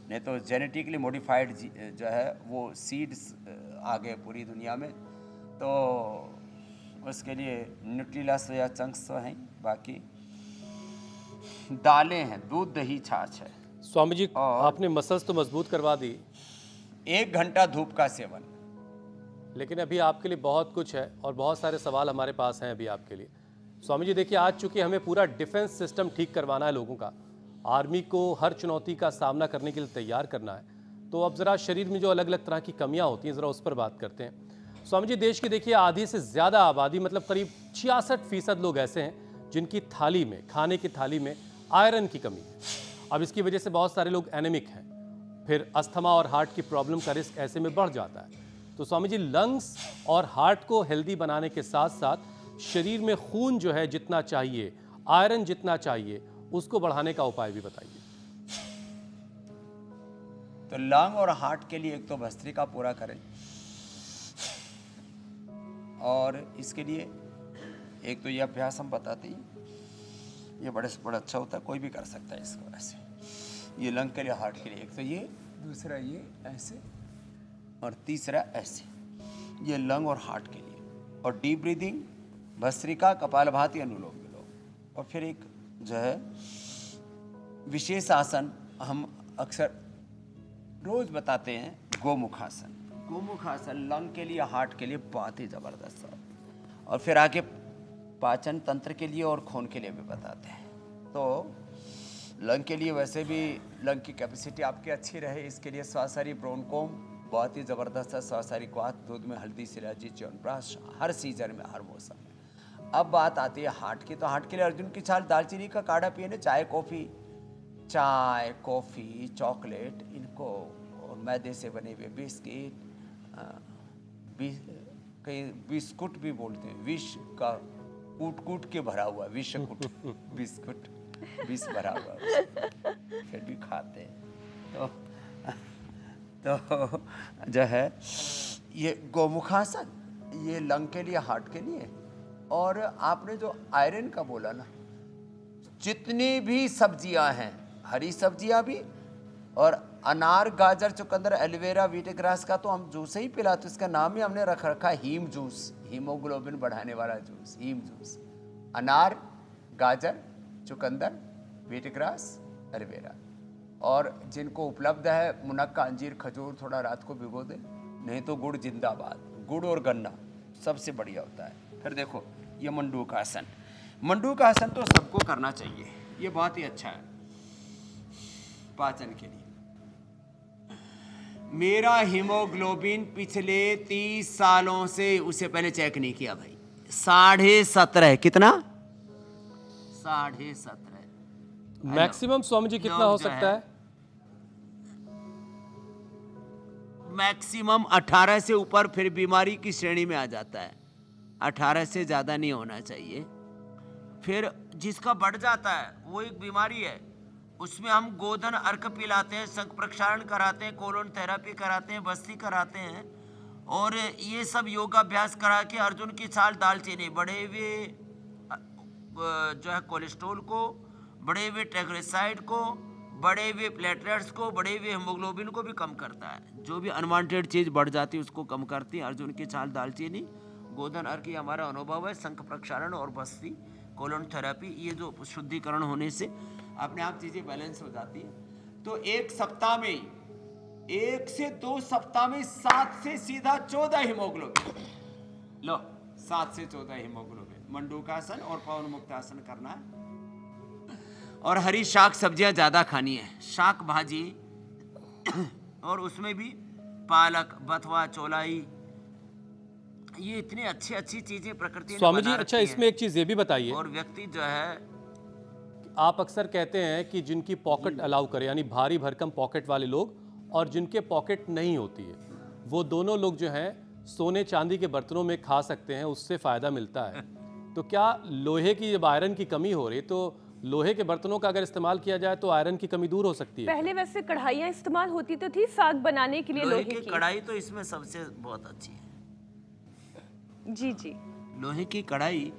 E: नहीं तो जेनेटिकली मॉडिफाइड जो है वो सीड्स आ गए पूरी दुनिया में। तो उसके लिए न्यूट्रिला सोया चंक्स तो हैं, बाकी दालें हैं, दूध, दही, छाछ है।
A: स्वामी जी, आपने मसल्स तो मजबूत करवा दी।
E: 1 घंटा धूप का सेवन।
A: लेकिन अभी आपके लिए बहुत कुछ है और बहुत सारे सवाल हमारे पास हैं अभी आपके लिए। स्वामी जी देखिए, आज चूंकि हमें पूरा डिफेंस सिस्टम ठीक करवाना है लोगों का, आर्मी को हर चुनौती का सामना करने के लिए तैयार करना है, तो अब ज़रा शरीर में जो अलग अलग तरह की कमियाँ होती हैं, ज़रा उस पर बात करते हैं। स्वामी जी, देश की देखिए आधी से ज़्यादा आबादी, मतलब करीब 66% लोग ऐसे हैं जिनकी थाली में, खाने की थाली में आयरन की कमी है। अब इसकी वजह से बहुत सारे लोग एनेमिक हैं, फिर अस्थमा और हार्ट की प्रॉब्लम का रिस्क ऐसे में बढ़ जाता है। तो स्वामी जी, लंग्स और हार्ट को हेल्दी बनाने के साथ साथ शरीर में खून जो है जितना चाहिए, आयरन जितना चाहिए, उसको बढ़ाने का उपाय भी बताइए।
E: तो लंग और हार्ट के लिए एक तो भस्त्रिका पूरा करें, और इसके लिए एक तो ये अभ्यास हम बताते हैं, ये बड़ा अच्छा होता है, कोई भी कर सकता है इसको ऐसे। ये लंग के लिए, हार्ट के लिए एक तो ये, दूसरा ये ऐसे, और तीसरा ऐसे। ये लंग और हार्ट के लिए। और डीप ब्रीदिंग, भस्त्रिका, कपालभाति, अनुलोम विलोम। और फिर एक जो है विशेष आसन हम अक्सर रोज बताते हैं, गोमुखासन। गोमुखासन लंग के लिए, हार्ट के लिए बहुत ही ज़बरदस्त है। और फिर आगे पाचन तंत्र के लिए और खून के लिए भी बताते हैं। तो लंग के लिए वैसे भी लंग की कैपेसिटी आपकी अच्छी रहे, इसके लिए स्वासारी ब्रोनकोम बहुत ही ज़बरदस्त है। स्वासारी क्वाथ, दूध में हल्दी, सिराजी, च्यवनप्राश, हर सीजन में, हर मौसम में। अब बात आती है हार्ट की, तो हार्ट के लिए अर्जुन की छाल, दालचीनी का काढ़ा पिए, चाय, कॉफ़ी, चॉकलेट, इनको, और मैदे से बने हुए बिस्किट, कई बिस्कुट भी बोलते हैं, विष का कूट के भरा हुआ, विष कूट बिस्कुट, विष भरा हुआ, फिर भी खाते हैं। तो तो जो है ये गोमुखासन, ये लंग के लिए, हार्ट के लिए। और आपने जो आयरन का बोला ना, जितनी भी सब्जियां हैं, हरी सब्जियां भी, और अनार, गाजर, चुकंदर, एलोवेरा, वीटग्रास का तो हम जूस ही पिलाते, इसका नाम ही हमने रख रखा हीम जूस, हीमोग्लोबिन बढ़ाने वाला जूस, हीम जूस। अनार, गाजर, चुकंदर, वीटग्रास, एलोवेरा। और जिनको उपलब्ध है मुनक्का, अंजीर, खजूर थोड़ा रात को भिगो दे, नहीं तो गुड़ जिंदाबाद। गुड़ और गन्ना सबसे बढ़िया होता है। फिर देखो ये मंडूक आसन, मंडूक आसन तो सबको करना चाहिए, ये बहुत ही अच्छा है पाचन के लिए। मेरा हीमोग्लोबिन पिछले 30 सालों से, उसे पहले चेक नहीं किया भाई, 17.5। कितना? 17.5।
A: मैक्सिमम स्वामी जी कितना हो सकता है?
E: मैक्सिमम 18 से ऊपर फिर बीमारी की श्रेणी में आ जाता है। 18 से ज्यादा नहीं होना चाहिए। फिर जिसका बढ़ जाता है वो एक बीमारी है, उसमें हम गोधन अर्क पिलाते हैं, शंख प्रक्षालन कराते हैं, कोलोन थेरेपी कराते हैं, बस्ती कराते हैं, और ये सब योगाभ्यास करा के अर्जुन की छाल, दालचीनी, बढ़े हुए जो है कोलेस्ट्रॉल को, बढ़े हुए ट्राइग्लिसराइड को, बढ़े हुए प्लेटलेट्स को, बढ़े हुए हीमोग्लोबिन को भी कम करता है। जो भी अनवांटेड चीज़ बढ़ जाती है उसको कम करती है। अर्जुन की छाल, दालचीनी, गोधन अर्क, ये हमारा अनुभव है। शंख प्रक्षालन और बस्ती, कोलोन थेरेपी, ये जो शुद्धिकरण होने से अपने आप चीज़ें बैलेंस हो जाती है। तो एक सप्ताह में, 1 से 2 सप्ताह में 7 से सीधा 14 हीमोग्लोबिन लो, 7 से 14 हीमोग्लोबिन। मंडूकासन और पवन मुक्तासन करना है। और हरी शाक सब्जियां ज़्यादा खानी है, शाक भाजी, और उसमें भी पालक, बथुआ, चौलाई, ये इतनी अच्छी अच्छी चीजें प्रकृति ने
A: स्वामी जी,
E: बना
A: अच्छा
E: रखी
A: इसमें एक चीज ये भी बताइए,
E: और व्यक्ति जो है,
A: आप अक्सर कहते हैं कि जिनकी पॉकेट अलाउ करे, यानी भारी भरकम पॉकेट वाले लोग और जिनके पॉकेट नहीं होती है, वो दोनों लोग जो हैं सोने चांदी के बर्तनों में खा सकते हैं, उससे फायदा मिलता है। तो क्या लोहे की, जब आयरन की कमी हो रही, तो लोहे के बर्तनों का अगर इस्तेमाल किया जाए तो आयरन की कमी दूर हो सकती है?
B: पहले वैसे कढ़ाइयाँ इस्तेमाल होती तो थी साग बनाने के लिए
E: लोहे
B: लोहे
E: की कढ़ाई तो इसमें सबसे बहुत अच्छी है।
B: जी जी,
E: लोहे की कढ़ाई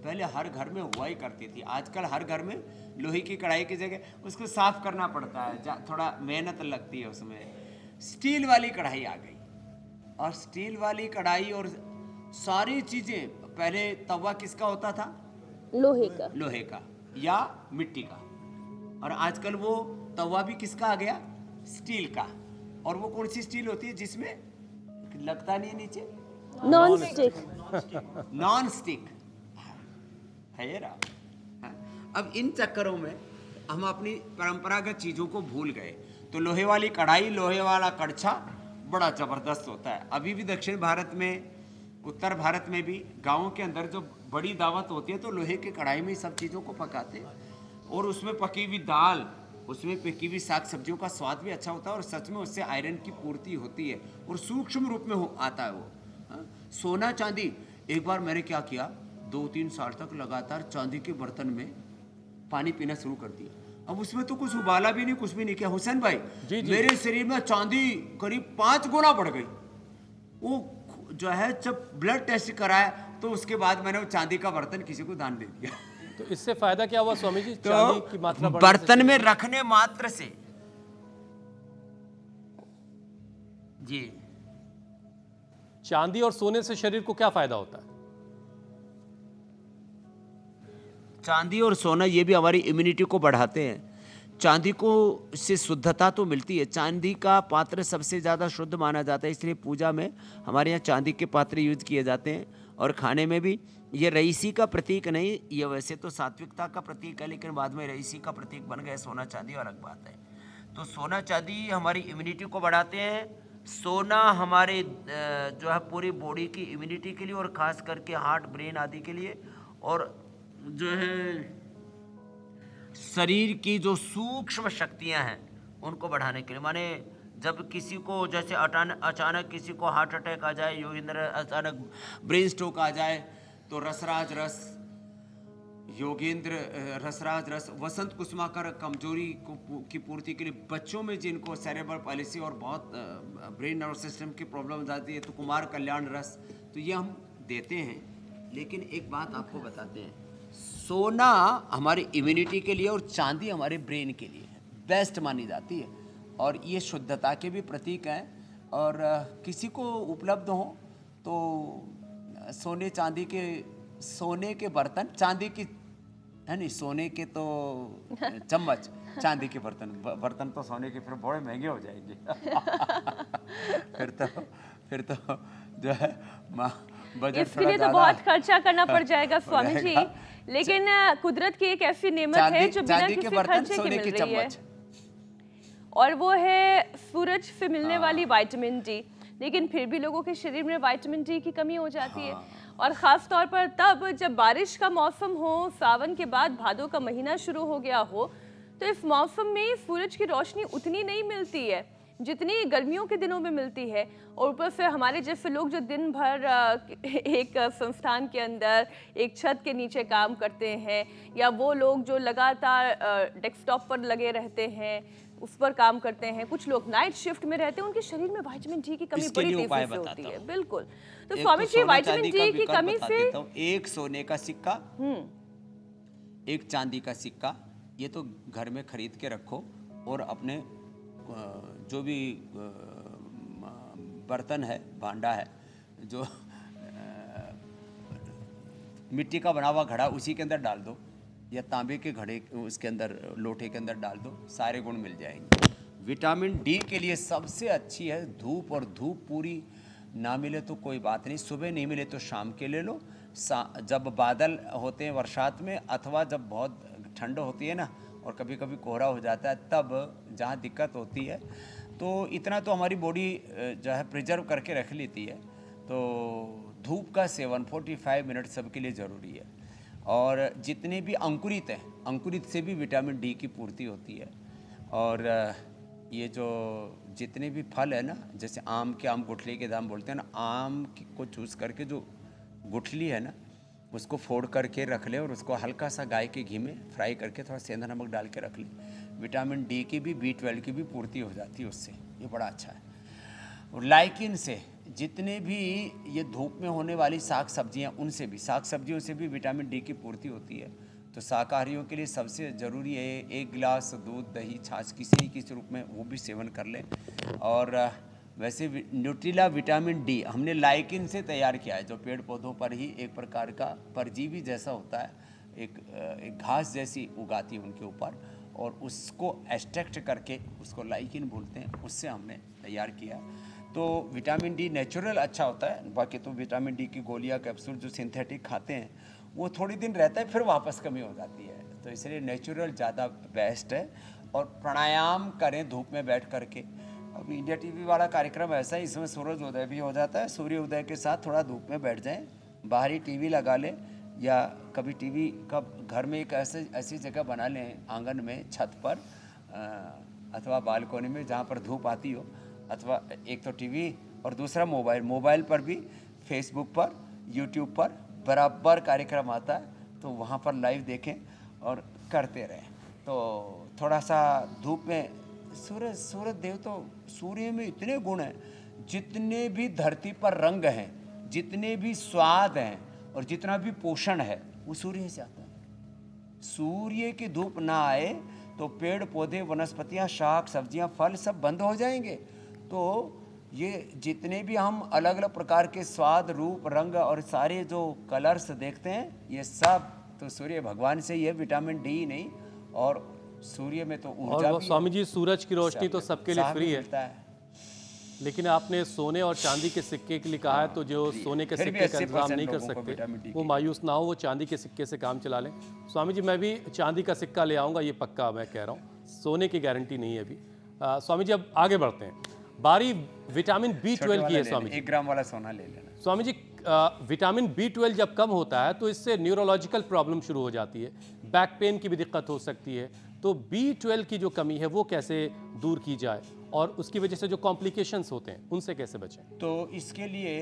E: पहले हर घर में हुआ ही करती थी। आजकल हर घर में लोहे की कढ़ाई की जगह उसको साफ करना पड़ता है, थोड़ा मेहनत लगती है उसमें। स्टील वाली कढ़ाई आ गई, और स्टील वाली कढ़ाई और सारी चीजें, पहले तवा किसका होता था?
C: लोहे का।
E: लोहे का या मिट्टी का। और आजकल वो तवा भी किसका आ गया? स्टील का। और वो कौन सी स्टील होती है जिसमें लगता नहीं है नीचे?
C: Non stick.
E: नॉन स्टिक है ये रहा। अब इन चक्करों में हम अपनी परंपरागत चीजों को भूल गए। तो लोहे वाली कढ़ाई, लोहे वाला कड़छा बड़ा जबरदस्त होता है। अभी भी दक्षिण भारत में, उत्तर भारत में भी गाँव के अंदर जो बड़ी दावत होती है तो लोहे के कढ़ाई में सब चीज़ों को पकाते हैं। और उसमें पकी हुई दाल, उसमें पकी हुई साग सब्जियों का स्वाद भी अच्छा होता है, और सच में उससे आयरन की पूर्ति होती है, और सूक्ष्म रूप में आता है वो। सोना चांदी, एक बार मैंने क्या किया, 2-3 साल तक लगातार चांदी के बर्तन में पानी पीना शुरू कर दिया। अब उसमें तो कुछ उबाला भी नहीं, कुछ भी नहीं किया। हुसैन भाई, मेरे शरीर में चांदी करीब 5 गुना बढ़ गई। वो जो है, जब ब्लड टेस्ट कराया तो उसके बाद मैंने वो चांदी का बर्तन किसी को दान दे दिया।
A: तो इससे फायदा क्या हुआ स्वामी जी?
E: तो
A: चांदी की मात्रा
E: बर्तन में रखने मात्र से जी,
A: चांदी और सोने से शरीर को क्या फायदा होता है?
E: चांदी और सोना ये भी हमारी इम्यूनिटी को बढ़ाते हैं। चांदी को से शुद्धता तो मिलती है। चांदी का पात्र सबसे ज़्यादा शुद्ध माना जाता है, इसलिए पूजा में हमारे यहाँ चांदी के पात्र यूज किए जाते हैं। और खाने में भी ये रईसी का प्रतीक नहीं, ये वैसे तो सात्विकता का प्रतीक है, लेकिन बाद में रईसी का प्रतीक बन गए सोना चांदी, और अलग बात है। तो सोना चांदी हमारी इम्यूनिटी को बढ़ाते हैं। सोना हमारे जो है पूरी बॉडी की इम्यूनिटी के लिए, और ख़ास करके हार्ट, ब्रेन आदि के लिए, और जो है शरीर की जो सूक्ष्म शक्तियां हैं उनको बढ़ाने के लिए। माने जब किसी को जैसे अचानक किसी को हार्ट अटैक आ जाए, योगेंद्र अचानक ब्रेन स्ट्रोक आ जाए, तो रसराज रस योगेंद्र रसराज रस, वसंत कुसुमाकर कमजोरी की पूर्ति के लिए, बच्चों में जिनको सेरेब्रल पॉलिसी और बहुत ब्रेन नर्व सिस्टम की प्रॉब्लम आती है तो कुमार कल्याण रस, तो ये हम देते हैं। लेकिन एक बात आपको बताते हैं, सोना हमारी इम्यूनिटी के लिए और चांदी हमारे ब्रेन के लिए बेस्ट मानी जाती है, और ये शुद्धता के भी प्रतीक हैं। और किसी को उपलब्ध हो तो सोने के बर्तन, चांदी की है नहीं, सोने के तो चम्मच, चांदी के बर्तन तो सोने के फिर बड़े महंगे हो जाएंगे। फिर तो जो है बजट
B: इसके लिए तो बहुत खर्चा करना पड़ जाएगा स्वामी जी। लेकिन कुदरत की एक ऐसी नेमत है जो बिना किसी खर्चे के मिल रही है, और वो है सूरज से मिलने वाली विटामिन डी। लेकिन फिर भी लोगों के शरीर में विटामिन डी की कमी हो जाती है, और ख़ास तौर पर तब जब बारिश का मौसम हो, सावन के बाद भादों का महीना शुरू हो गया हो, तो इस मौसम में सूरज की रोशनी उतनी नहीं मिलती है जितनी गर्मियों के दिनों में मिलती है। और ऊपर से हमारे जैसे लोग जो दिन भर एक संस्थान के अंदर एक छत के नीचे काम करते हैं, या वो लोग जो लगातार डेस्कटॉप पर लगे रहते हैं, उस पर काम करते हैं, कुछ लोग नाइट शिफ्ट में रहते हैं, उनके शरीर में विटामिन डी की कमी बड़ी तेजी से होती है। बिल्कुल। तो स्वामी जी विटामिन डी की कमी से
E: एक सोने का सिक्का, एक चांदी का सिक्का, ये तो घर में खरीद के रखो, और अपने जो भी बर्तन है, भांडा है, जो मिट्टी का बना हुआ घड़ा, उसी के अंदर डाल दो, या तांबे के घड़े उसके अंदर, लोटे के अंदर डाल दो, सारे गुण मिल जाएंगे। विटामिन डी के लिए सबसे अच्छी है धूप, और धूप पूरी ना मिले तो कोई बात नहीं, सुबह नहीं मिले तो शाम के ले लो। जब बादल होते हैं बरसात में, अथवा जब बहुत ठंड होती है ना, और कभी कभी कोहरा हो जाता है, तब जहाँ दिक्कत होती है, तो इतना तो हमारी बॉडी जो है प्रिजर्व करके रख लेती है। तो धूप का सेवन 45 मिनट सबके लिए ज़रूरी है। और जितने भी अंकुरित हैं, अंकुरित से भी विटामिन डी की पूर्ति होती है। और ये जो जितने भी फल है ना, जैसे आम गुठली के दाम बोलते हैं ना, आम को चूस करके जो गुठली है ना, उसको फोड़ करके रख ले, और उसको हल्का सा गाय के घी में फ्राई करके थोड़ा सेंधा नमक डाल के रख ले, विटामिन डी की भी, B12 की भी पूर्ति हो जाती है उससे, ये बड़ा अच्छा है। और लाइकिन से जितने भी ये धूप में होने वाली साग सब्जियां, उनसे भी, साग सब्जियों से भी विटामिन डी की पूर्ति होती है। तो शाकाहारियों के लिए सबसे ज़रूरी है एक गिलास दूध, दही, छाछ किसी न किसी रूप में वो भी सेवन कर लें। और वैसे न्यूट्रिला विटामिन डी हमने लाइकिन से तैयार किया है, जो पेड़ पौधों पर ही एक प्रकार का परजीवी जैसा होता है, एक घास जैसी उगाती है उनके ऊपर, और उसको एक्सट्रैक्ट करके उसको लाइकिन बोलते हैं, उससे हमने तैयार किया। तो विटामिन डी नेचुरल अच्छा होता है। बाकी तो विटामिन डी की गोलियां, कैप्सूल जो सिंथेटिक खाते हैं, वो थोड़ी दिन रहता है, फिर वापस कमी हो जाती है। तो इसलिए नेचुरल ज़्यादा बेस्ट है। और प्राणायाम करें धूप में बैठ करके। अब इंडिया टीवी वाला कार्यक्रम ऐसा है, इसमें सूरज उदय भी हो जाता है, सूर्य उदय के साथ थोड़ा धूप में बैठ जाएं, बाहरी टीवी लगा लें, या कभी टीवी का घर में एक ऐसी जगह बना लें, आंगन में, छत पर, अथवा बालकोनी में, जहाँ पर धूप आती हो। अथवा एक तो टीवी, और दूसरा मोबाइल पर भी, फेसबुक पर, यूट्यूब पर बराबर कार्यक्रम आता है, तो वहाँ पर लाइव देखें और करते रहें। तो थोड़ा सा धूप में, सूरज देव तो, सूर्य में इतने गुण हैं, जितने भी धरती पर रंग हैं, जितने भी स्वाद हैं, और जितना भी पोषण है, वो सूर्य से आता है। सूर्य की धूप ना आए तो पेड़ पौधे, वनस्पतियाँ, शाक सब्जियाँ, फल सब बंद हो जाएंगे। तो ये जितने भी हम अलग अलग प्रकार के स्वाद, रूप, रंग और सारे जो कलर्स देखते हैं, ये सब तो सूर्य भगवान से ही है, विटामिन डी नहीं। और सूर्य में तो ऊर्जा
A: और स्वामी जी, सूरज की रोशनी तो सबके लिए फ्री है, लेकिन आपने सोने और चांदी के सिक्के के लिए कहा है, तो जो सोने के सिक्के का इंतजाम नहीं कर सकते वो मायूस ना हो, वो चांदी के सिक्के से काम चला लें। स्वामी जी, मैं भी चांदी का सिक्का ले आऊँगा, ये पक्का मैं कह रहा हूँ, सोने की गारंटी नहीं है अभी। स्वामी जी, अब आगे बढ़ते हैं, बारी विटामिन B12 की है। स्वामी जी,
E: 1 ग्राम वाला सोना ले लेना।
A: स्वामी जी, विटामिन B12 जब कम होता है तो इससे न्यूरोलॉजिकल प्रॉब्लम शुरू हो जाती है, बैक पेन की भी दिक्कत हो सकती है। तो B12 की जो कमी है वो कैसे दूर की जाए, और उसकी वजह से जो कॉम्प्लिकेशंस होते हैं उनसे कैसे बचें?
E: तो इसके लिए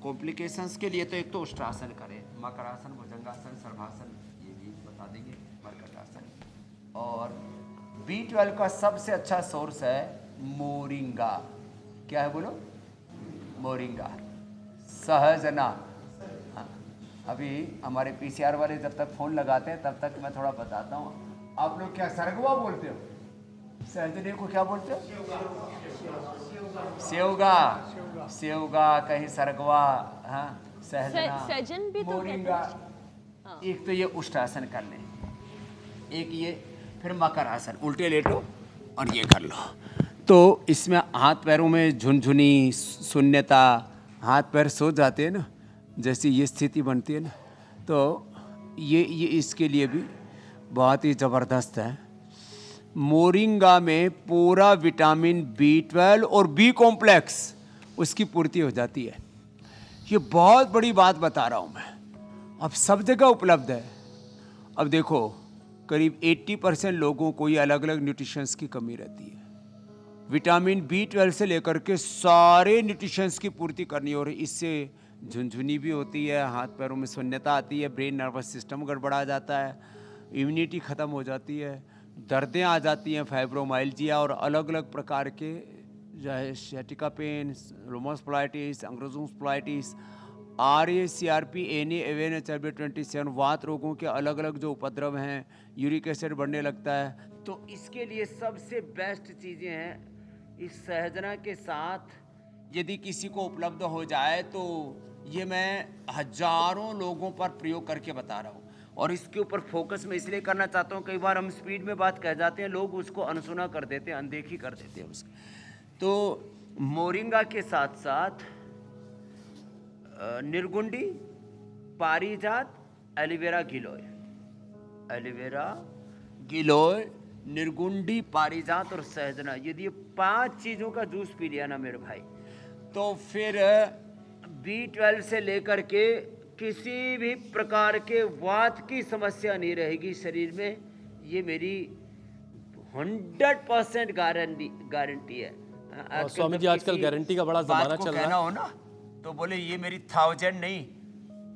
E: कॉम्प्लिकेशंस के लिए तो एक तो उष्ट्रासन करें, मकरासन, भुजंगासन, सर्वासन, ये भी बता देंगे, मकरासन। और B12 का सबसे अच्छा सोर्स है मोरिंगा। क्या है बोलो? मोरिंगा, सहजना। हाँ, अभी हमारे PCR वाले जब तक फ़ोन लगाते हैं तब तक मैं थोड़ा बताता हूँ। आप लोग क्या सरगवा बोलते हो? सहजने को क्या बोलते हो? सेवगा, सेवगा, कहीं सरगवा, हाँ, सहजना,
C: सजन भी तो
E: मोरिंगा। एक तो ये उष्ट्रासन कर लें, एक ये, फिर मकर आसन, उल्टे लेटो और ये कर लो। तो इसमें हाथ पैरों में झुनझुनी, शून्यता, हाथ पैर सो जाते हैं ना, जैसी ये स्थिति बनती है ना, तो ये इसके लिए भी बहुत ही ज़बरदस्त है। मोरिंगा में पूरा विटामिन B12 और B कॉम्प्लेक्स उसकी पूर्ति हो जाती है। ये बहुत बड़ी बात बता रहा हूँ मैं, अब सब जगह उपलब्ध है। अब देखो, करीब 80% लोगों को ये अलग अलग न्यूट्रिशंस की कमी रहती है। विटामिन B12 से लेकर के सारे न्यूट्रिशंस की पूर्ति करनी, और इससे झुनझुनी भी होती है, हाथ पैरों में शून्यता आती है, ब्रेन नर्वस सिस्टम गड़बड़ा जाता है, इम्यूनिटी ख़त्म हो जाती है, दर्दें आ जाती हैं, फाइब्रोमाइल्जिया और अलग अलग प्रकार के जो है सियाटिका पेन, रोमस स्प्लाइटिस, अंग्रेजों स्प्लाइटिस, RACRP, NA, AVN, HRB27, वात रोगों के अलग अलग जो उपद्रव हैं, यूरिक एसिड बढ़ने लगता है। तो इसके लिए सबसे बेस्ट चीज़ें हैं इस सहजना के साथ यदि किसी को उपलब्ध हो जाए तो ये मैं हजारों लोगों पर प्रयोग करके बता रहा हूँ। और इसके ऊपर फोकस मैं इसलिए करना चाहता हूँ, कई बार हम स्पीड में बात कह जाते हैं, लोग उसको अनसुना कर देते हैं, अनदेखी कर देते हैं उसकी। तो मोरिंगा के साथ साथ निर्गुंडी, पारिजात, एलोवेरा गिलोय, एलोवेरा गिलोय, निर्गुंडी, पारिजात और सहजना, यदि ये 5 चीज़ों का जूस पी लिया ना मेरे भाई, तो फिर B12 से लेकर के किसी भी प्रकार के वात की समस्या नहीं रहेगी शरीर में। ये मेरी 100% गारंटी है।
A: और स्वामी जी आजकल गारंटी का बड़ा जमाना चल रहा है
E: हो ना, तो बोले ये मेरी 1000 नहीं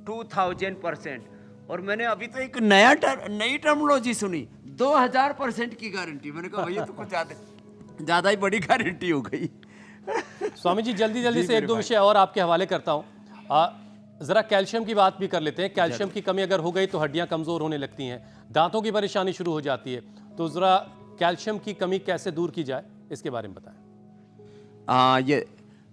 E: 2000%। और मैंने अभी तो एक नई टर्मोलॉजी सुनी, 2000% की गारंटी। मैंने कहा भैया तो कुछ ज़्यादा ही बड़ी गारंटी हो गई।
A: स्वामी जी जल्दी से एक दो विषय और आपके हवाले करता हूँ। ज़रा कैल्शियम की बात भी कर लेते हैं। कैल्शियम की कमी अगर हो गई तो हड्डियाँ कमज़ोर होने लगती हैं, दांतों की परेशानी शुरू हो जाती है, तो ज़रा कैल्शियम की कमी कैसे दूर की जाए, इसके बारे में बताएं।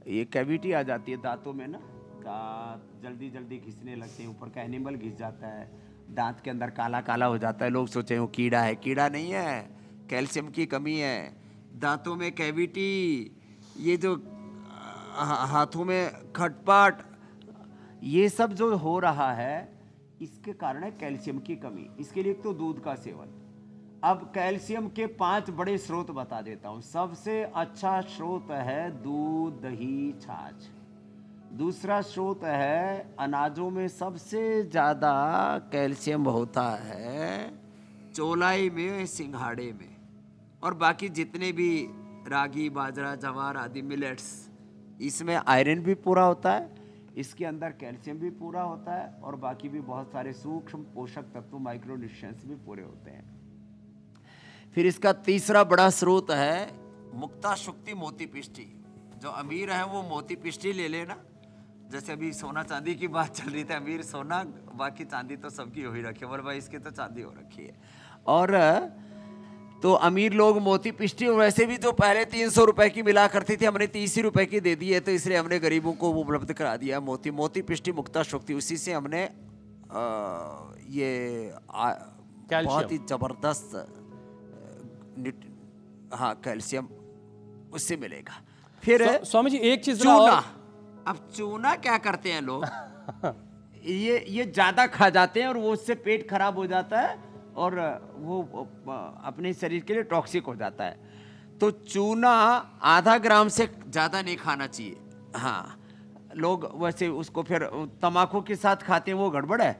E: ये कैविटी आ जाती है दांतों में ना, दांत जल्दी घिसने लगते हैं, ऊपर का एनिमल घिस जाता है, दांत के अंदर काला काला हो जाता है, लोग सोचे वो कीड़ा है, कीड़ा नहीं है, कैल्शियम की कमी है। दांतों में कैविटी, ये जो हाथों में खटपट, ये सब जो हो रहा है इसके कारण है कैल्शियम की कमी। इसके लिए एक तो दूध का सेवन। अब कैल्शियम के 5 बड़े स्रोत बता देता हूँ। सबसे अच्छा स्रोत है दूध, दही, छाछ। दूसरा स्रोत है अनाजों में सबसे ज़्यादा कैल्शियम होता है चौलाई में, सिंघाड़े में, और बाकी जितने भी रागी, बाजरा, जवार आदि मिलेट्स, इसमें आयरन भी पूरा होता है, इसके अंदर कैल्शियम भी पूरा होता है, और बाकी भी बहुत सारे सूक्ष्म पोषक तत्व, माइक्रो न्यूट्रिएंट्स भी पूरे होते हैं। फिर इसका तीसरा बड़ा स्रोत है मुक्ता शुक्ति मोती पिष्टी। जो अमीर है वो मोती पिष्टी ले लेना। जैसे अभी सोना चांदी की बात चल रही थी, अमीर सोना, बाकी चांदी तो सबकी हो ही रखी है, बोले भाई इसकी तो चांदी हो रखी है। और तो अमीर लोग मोती पिष्टी, और वैसे भी जो पहले 300 रुपए की मिला करती थी, हमने 30 रुपए की दे दी है, तो इसलिए हमने गरीबों को उपलब्ध करा दिया मोती पिष्टी मुक्ता शक्ति। उसी से हमने बहुत ही जबरदस्त कैल्शियम उससे मिलेगा। फिर
A: स्वामी जी एक चीज
E: चूना। अब चूना क्या करते हैं लोग ये ज्यादा खा जाते हैं और वो उससे पेट खराब हो जाता है और वो अपने शरीर के लिए टॉक्सिक हो जाता है। तो चूना आधा ग्राम से ज़्यादा नहीं खाना चाहिए। हाँ, लोग वैसे उसको फिर तम्बाकू के साथ खाते हैं, वो गड़बड़ है।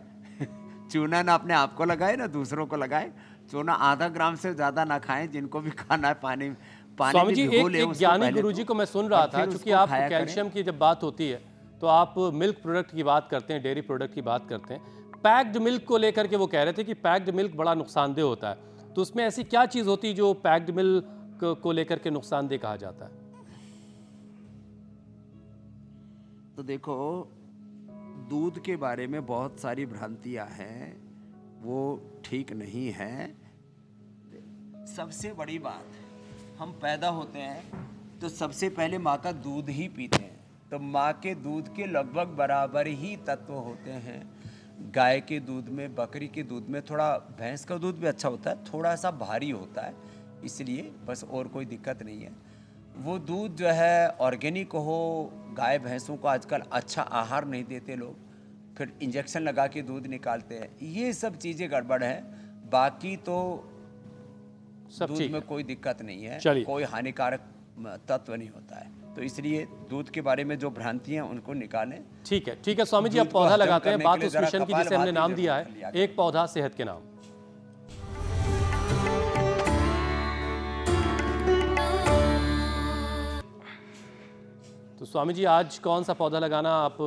E: चूना ना अपने आप को लगाए ना दूसरों को लगाए। चूना आधा ग्राम से ज़्यादा ना खाएं, जिनको भी खाना है पानी
A: स्वामी जी एक ज्ञानी गुरुजी को मैं सुन रहा था, क्योंकि आप कैल्शियम की जब बात होती है तो आप मिल्क प्रोडक्ट की बात करते हैं, डेयरी प्रोडक्ट की बात करते हैं, पैक्ड मिल्क को लेकर के वो कह रहे थे कि पैक्ड मिल्क बड़ा नुकसानदेह होता है, तो उसमें ऐसी क्या चीज़ होती है जो पैक्ड मिल्क को लेकर के नुकसानदेह कहा जाता है?
E: तो देखो, दूध के बारे में बहुत सारी भ्रांतियां हैं, वो ठीक नहीं है। सबसे बड़ी बात, हम पैदा होते हैं तो सबसे पहले माँ का दूध ही पीते हैं, तो माँ के दूध के लगभग बराबर ही तत्व होते हैं। गाय के दूध में, बकरी के दूध में, थोड़ा भैंस का दूध भी अच्छा होता है, थोड़ा सा भारी होता है, इसलिए बस, और कोई दिक्कत नहीं है। वो दूध जो है ऑर्गेनिक हो, गाय भैंसों को आजकल अच्छा आहार नहीं देते लोग, फिर इंजेक्शन लगा के दूध निकालते हैं, ये सब चीज़ें गड़बड़ है। बाकी तो
A: सब
E: दूध
A: ठीक
E: में
A: है।
E: कोई दिक्कत नहीं है,
A: चलिए।
E: कोई हानिकारक तत्व नहीं होता है, तो इसलिए दूध के बारे में जो भ्रांतियां उनको निकालें।
A: ठीक है स्वामी जी, अब
E: दूध को
A: पौधा
E: हजम
A: लगाते हैं।
E: करने
A: बात
E: के लिए
A: उस
E: जरा
A: मिशन की जिसे हमने
E: कपालभाति
A: नाम दिया
E: जरूर
A: है,
E: कर लिया
A: एक पौधा सेहत के नाम। तो स्वामी जी, आज कौन सा पौधा लगाना आप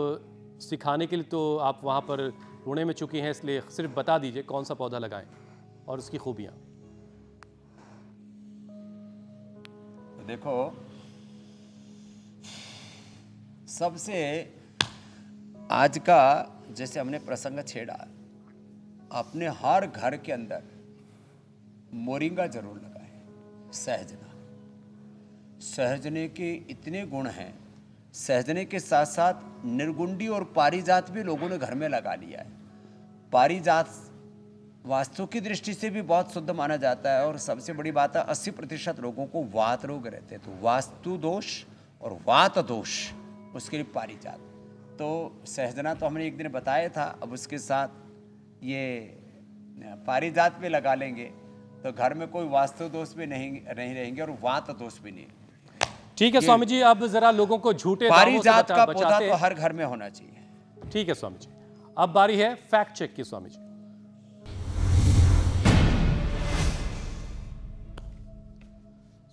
A: सिखाने के लिए, तो आप वहाँ पर पुणे में चुकी हैं, इसलिए सिर्फ बता दीजिए कौन सा पौधा लगाएं और उसकी खूबियाँ।
E: देखो, सबसे आज का जैसे हमने प्रसंग छेड़ा, अपने हर घर के अंदर मोरिंगा जरूर लगाएं। सहजना, सहजने के इतने गुण हैं, सहजने के साथ साथ निर्गुंडी और पारिजात भी लोगों ने घर में लगा लिया है। पारिजात वास्तु की दृष्टि से भी बहुत शुद्ध माना जाता है, और सबसे बड़ी बात है 80% लोगों को वात रोग रहते हैं, तो वास्तु दोष और वात दोष, उसके लिए पारिजात। तो सहजना तो हमने एक दिन बताया था, अब उसके साथ ये पारिजात भी लगा लेंगे तो घर में कोई वास्तु दोष भी नहीं रहेंगे और वात दोष भी नहीं।
A: ठीक है स्वामी जी, अब जरा लोगों को झूठे दावों से
E: पारिजात का पौधा
A: बचाते
E: तो
A: हैं।
E: हर घर में होना चाहिए।
A: ठीक है स्वामी जी, अब बारी है फैक्ट चेक की। स्वामी जी,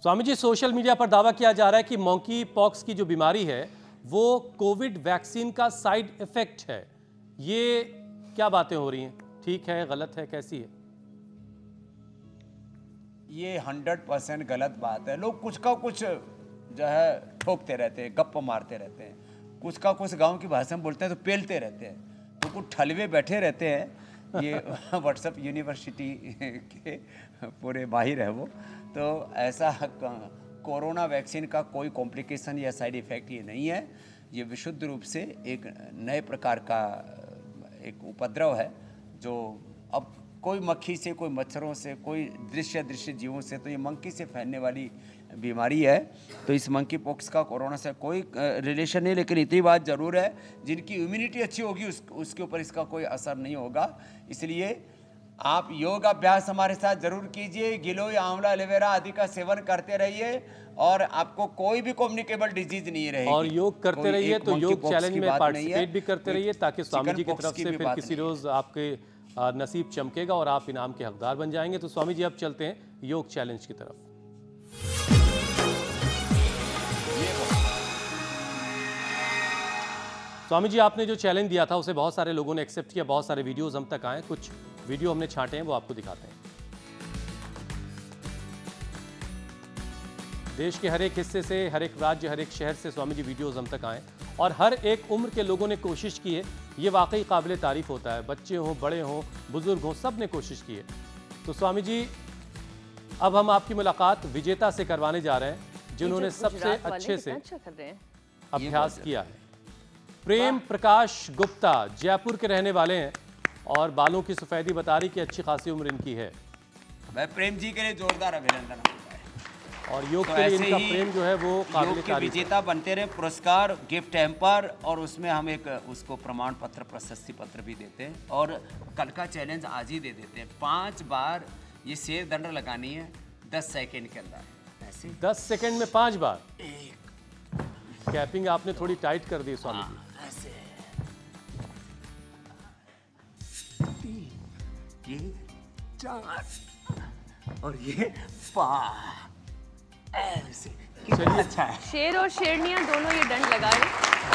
A: स्वामी जी, सोशल मीडिया पर दावा किया जा रहा है कि मंकी पॉक्स की जो बीमारी है वो कोविड वैक्सीन का साइड इफेक्ट है। ये क्या बातें हो रही हैं? ठीक है, गलत है, कैसी है?
E: ये 100% गलत बात है। लोग कुछ का कुछ जो है ठोकते रहते हैं, गप्प मारते रहते हैं, कुछ का कुछ गांव की भाषा में बोलते हैं तो पेलते रहते हैं, तो कुछ ठलवे बैठे रहते हैं। ये व्हाट्सएप यूनिवर्सिटी के पूरे माहिर है वो। तो ऐसा कोरोना वैक्सीन का कोई कॉम्प्लिकेशन या साइड इफ़ेक्ट ये नहीं है। ये विशुद्ध रूप से एक नए प्रकार का एक उपद्रव है, जो अब कोई मक्खी से, कोई मच्छरों से, कोई दृश्य जीवों से, तो ये मंकी से फैलने वाली बीमारी है। तो इस मंकी पॉक्स का कोरोना से कोई रिलेशन नहीं, लेकिन इतनी बात ज़रूर है, जिनकी इम्यूनिटी अच्छी होगी उसके ऊपर इसका कोई असर नहीं होगा। इसलिए आप योग अभ्यास हमारे साथ जरूर कीजिए, गिलोय, आंवला, एलोवेरा आदि का सेवन करते रहिए और आपको कोई भी कम्युनिकेबल डिजीज नहीं रहेगी।
A: और योग करते रहिए, तो योग चैलेंज में पार्टिसिपेट भी करते रहिए, ताकि स्वामी जी की तरफ से फिर किसी रोज आपके नसीब चमकेगा और आप इनाम के हकदार बन जाएंगे। तो स्वामी जी, अब चलते हैं योग चैलेंज की तरफ। स्वामी जी, आपने जो चैलेंज दिया था उसे बहुत सारे लोगों ने एक्सेप्ट किया, बहुत सारे वीडियोस हम तक आए, कुछ वीडियो हमने छांटे हैं, वो आपको दिखाते हैं। देश के हर एक हिस्से से, हर एक राज्य, हर एक शहर से स्वामी जी वीडियोस हम तक आए और हर एक उम्र के लोगों ने कोशिश की है। ये वाकई काबिले तारीफ होता है, बच्चे हों, बड़े हों, बुजुर्ग हों, सब ने कोशिश की है। तो स्वामी जी, अब हम आपकी मुलाकात विजेता से करवाने जा रहे हैं, जिन्होंने सबसे अच्छे से अभ्यास किया है। प्रेम प्रकाश गुप्ता जयपुर के रहने वाले हैं और बालों की सफेदी बता रही कि अच्छी खासी उम्र इनकी है।
E: मैं प्रेम जी के लिए जोरदार अभिनंदन
A: और योग के लिए इनका प्रेम जो है वो काबिल
E: योग के विजेता बनते रहे। पुरस्कार, गिफ्ट हैम्पर और उसमें हम एक उसको प्रमाण पत्र, प्रशस्ति पत्र भी देते हैं और कल का चैलेंज आज ही दे देते हैं। 5 बार ये शेर दंड लगानी है 10 सेकेंड के अंदर। ऐसे 10
A: सेकेंड में 5 बार। कैपिंग आपने थोड़ी टाइट कर दी स्वामी जी।
E: ऐसे ये 4 और ये 5 ऐसे कितना अच्छा है।
B: शेर और शेरनियां दोनों ये दंड लगाए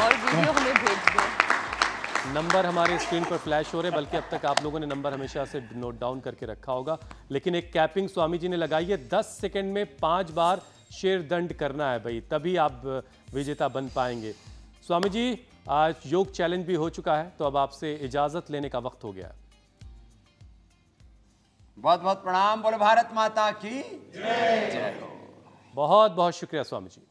B: और वीडियो हमें भेज दें।
A: नंबर हमारे स्क्रीन पर फ्लैश हो रहे, बल्कि अब तक आप लोगों ने नंबर हमेशा से नोट डाउन करके रखा होगा, लेकिन एक कैपिंग स्वामी जी ने लगाई है। 10 सेकंड में 5 बार शेर दंड करना है भाई, तभी आप विजेता बन पाएंगे। स्वामी जी, आज योग चैलेंज भी हो चुका है, तो अब आपसे इजाजत लेने का वक्त हो गया है।
E: बहुत बहुत प्रणाम। बोलो भारत माता की जय।
A: बहुत बहुत शुक्रिया स्वामी जी।